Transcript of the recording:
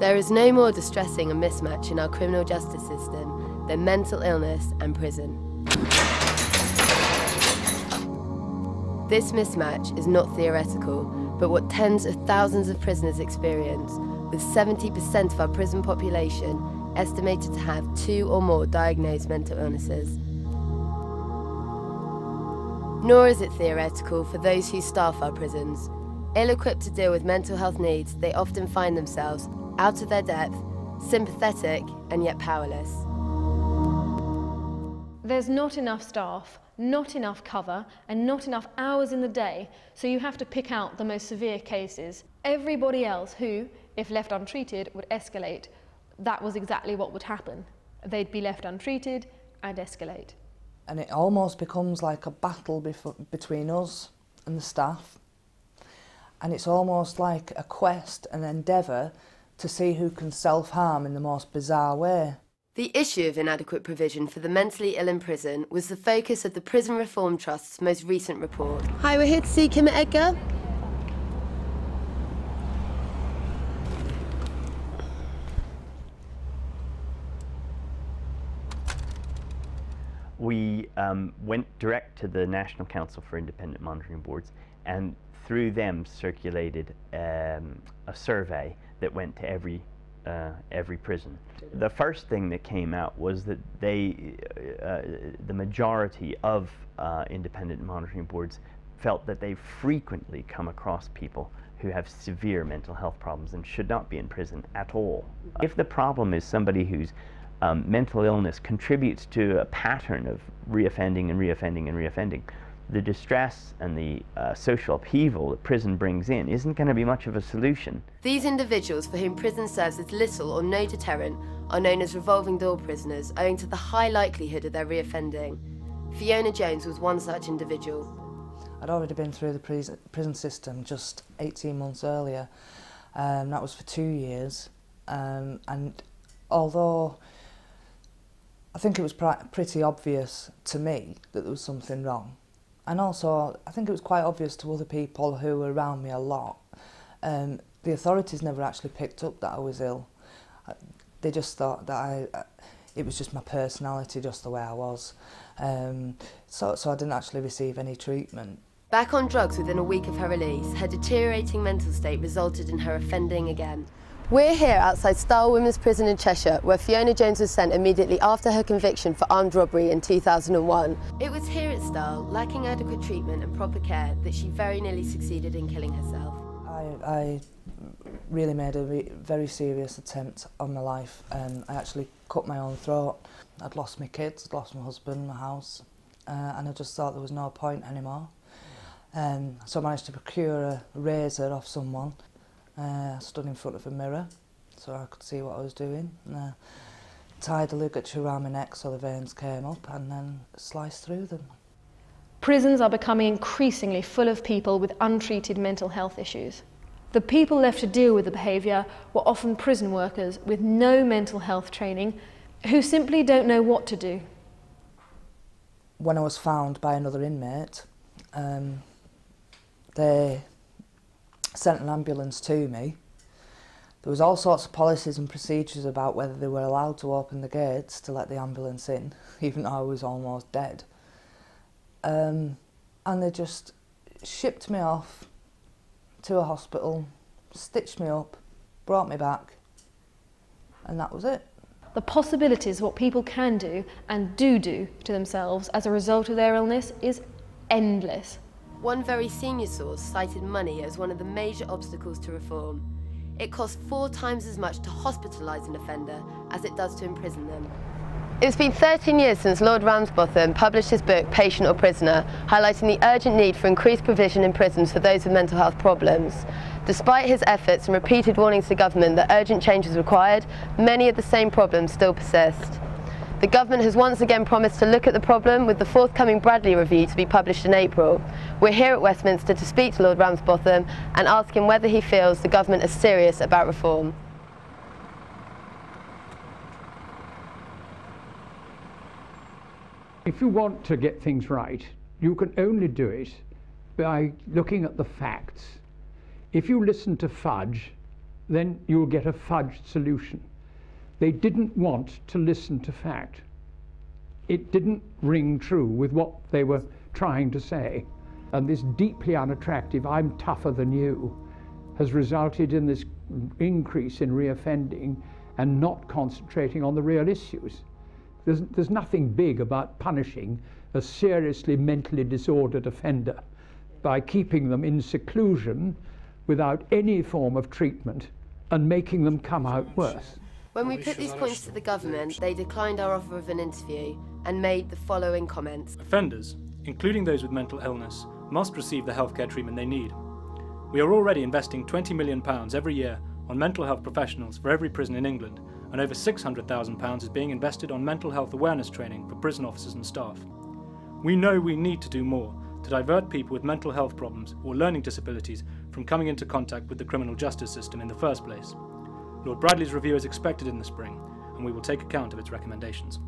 There is no more distressing a mismatch in our criminal justice system than mental illness and prison. This mismatch is not theoretical, but what tens of thousands of prisoners experience, with 70% of our prison population estimated to have 2 or more diagnosed mental illnesses. Nor is it theoretical for those who staff our prisons. Ill-equipped to deal with mental health needs, they often find themselves out of their depth, sympathetic and yet powerless. There's not enough staff, not enough cover, and not enough hours in the day, so you have to pick out the most severe cases. Everybody else who, if left untreated, would escalate. That was exactly what would happen. They'd be left untreated and escalate. And it almost becomes like a battle between us and the staff. And it's almost like a quest, an endeavour to see who can self-harm in the most bizarre way. The issue of inadequate provision for the mentally ill in prison was the focus of the Prison Reform Trust's most recent report. Hi, we're here to see Kim Edgar. We went direct to the National Council for Independent Monitoring Boards, and through them circulated a survey that went to every prison. The first thing that came out was that the majority of independent monitoring boards felt that they frequently come across people who have severe mental health problems and should not be in prison at all. If the problem is somebody whose mental illness contributes to a pattern of reoffending and reoffending and reoffending, the distress and the social upheaval that prison brings in isn't going to be much of a solution. These individuals for whom prison serves as little or no deterrent are known as revolving door prisoners, owing to the high likelihood of their reoffending. Fiona Jones was one such individual. I'd already been through the prison system just 18 months earlier. That was for 2 years. And although I think it was pretty obvious to me that there was something wrong, and also I think it was quite obvious to other people who were around me a lot, the authorities never actually picked up that I was ill. They just thought that it was just my personality, just the way I was. So I didn't actually receive any treatment. Back on drugs within a week of her release, her deteriorating mental state resulted in her offending again. We're here outside Style Women's Prison in Cheshire, where Fiona Jones was sent immediately after her conviction for armed robbery in 2001. It was here at Style, lacking adequate treatment and proper care, that she very nearly succeeded in killing herself. I really made a very serious attempt on my life. I actually cut my own throat. I'd lost my kids, I'd lost my husband, my house, and I just thought there was no point anymore. So I managed to procure a razor off someone. I stood in front of a mirror so I could see what I was doing. Tied a ligature around my neck so the veins came up and then sliced through them. Prisons are becoming increasingly full of people with untreated mental health issues. The people left to deal with the behaviour were often prison workers with no mental health training who simply don't know what to do. When I was found by another inmate, they sent an ambulance to me. There was all sorts of policies and procedures about whether they were allowed to open the gates to let the ambulance in, even though I was almost dead. And they just shipped me off to a hospital, stitched me up, brought me back, and that was it. The possibilities of what people can do and do to themselves as a result of their illness is endless. One very senior source cited money as one of the major obstacles to reform. It costs 4 times as much to hospitalise an offender as it does to imprison them. It's been 13 years since Lord Ramsbotham published his book Patient or Prisoner, highlighting the urgent need for increased provision in prisons for those with mental health problems. Despite his efforts and repeated warnings to government that urgent change is required, many of the same problems still persist. The government has once again promised to look at the problem, with the forthcoming Bradley Review to be published in April. We're here at Westminster to speak to Lord Ramsbotham and ask him whether he feels the government is serious about reform. If you want to get things right, you can only do it by looking at the facts. If you listen to fudge, then you'll get a fudged solution. They didn't want to listen to fact. It didn't ring true with what they were trying to say. And this deeply unattractive, I'm tougher than you, has resulted in this increase in reoffending and not concentrating on the real issues. There's nothing big about punishing a seriously mentally disordered offender by keeping them in seclusion without any form of treatment and making them come out worse. When we put these points to the government, they declined our offer of an interview and made the following comments. Offenders, including those with mental illness, must receive the healthcare treatment they need. We are already investing £20 million every year on mental health professionals for every prison in England, and over £600,000 is being invested on mental health awareness training for prison officers and staff. We know we need to do more to divert people with mental health problems or learning disabilities from coming into contact with the criminal justice system in the first place. Lord Bradley's review is expected in the spring, and we will take account of its recommendations.